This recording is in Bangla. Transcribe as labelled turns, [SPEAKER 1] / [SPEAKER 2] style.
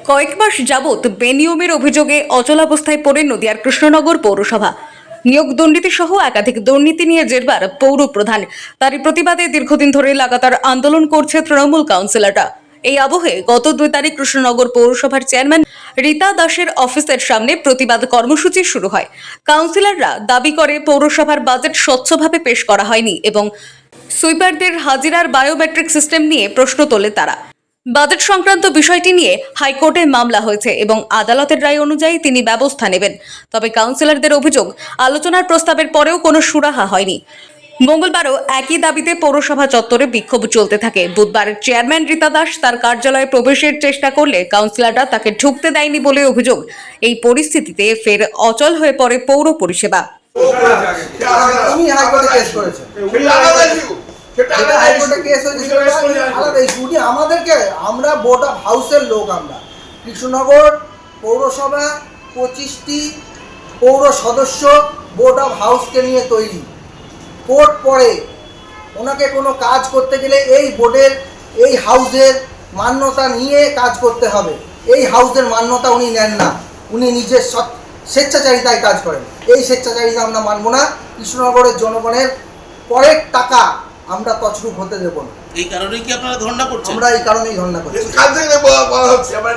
[SPEAKER 1] কয়েক মাস যাবৎ বেনিয়মের অভিযোগে অচলাবস্থায় পড়ে নদিয়ার কৃষ্ণনগর পৌরসভা। নিয়োগ দুর্নীতি সহ একাধিক দুর্নীতি নিয়ে জেরবার পৌর প্রধান। তারই প্রতিবাদে দীর্ঘদিন ধরে লাগাতার আন্দোলন করছে তৃণমূল কাউন্সিলররা। এই আবহে গত 2 তারিখ কৃষ্ণনগর পৌরসভার চেয়ারম্যান রীতা দাসের অফিসের সামনে প্রতিবাদ কর্মসূচি শুরু হয়। কাউন্সিলররা দাবি করে পৌরসভার বাজেট স্বচ্ছভাবে পেশ করা হয়নি এবং সুইপারদের হাজিরার বায়োমেট্রিক সিস্টেম নিয়ে প্রশ্ন তোলে তারা। বাজেট সংক্রান্ত বিষয়টি নিয়ে হাইকোর্টে মামলা হয়েছে এবং আদালতের রায় অনুযায়ী তিনি ব্যবস্থা নেবেন। তবে কাউন্সিলরদের অভিযোগ, আলোচনার প্রস্তাবের পরেও কোনো সুরাহা হয়নি। মঙ্গলবারও একই দাবিতে পৌরসভা চত্বরে বিক্ষোভ চলতে থাকে। বুধবার চেয়ারম্যান রীতা দাস তার কার্যালয়ে প্রবেশের চেষ্টা করলে কাউন্সিলররা তাকে ঢুকতে দেয়নি বলে অভিযোগ। এই পরিস্থিতিতে ফের অচল হয়ে পড়ে পৌর পরিষেবা।
[SPEAKER 2] তুমি হাইকোর্টে কেস করেছো, হাইকোর্টে কেস হয়েছে আলাদা ইস্যু। আমাদেরকে, আমরা বোর্ড অফ হাউসের লোক, আমরা কৃষ্ণনগর পৌরসভা 25টি পৌর সদস্য বোর্ড অফ হাউসকে নিয়ে তৈরি। কোর্ট পরে ওনাকে কোনো কাজ করতে গেলে এই বোর্ডের, এই হাউসের মান্যতা নিয়ে কাজ করতে হবে। এই হাউসের মান্যতা উনি নেন না, উনি নিজের স্বেচ্ছাচারিতায় কাজ করেন। এই স্বেচ্ছাচারিতা আমরা মানব না। কৃষ্ণনগরের জনগণের পরের টাকা আমরা তছরূপ হতে দেব না।
[SPEAKER 3] এই কারণেই কি আপনারা ধর্ণা করছেন?
[SPEAKER 2] আমরা এই কারণেই ধর্ণা করছি।
[SPEAKER 4] কাল থেকে বলা হচ্ছে আমরা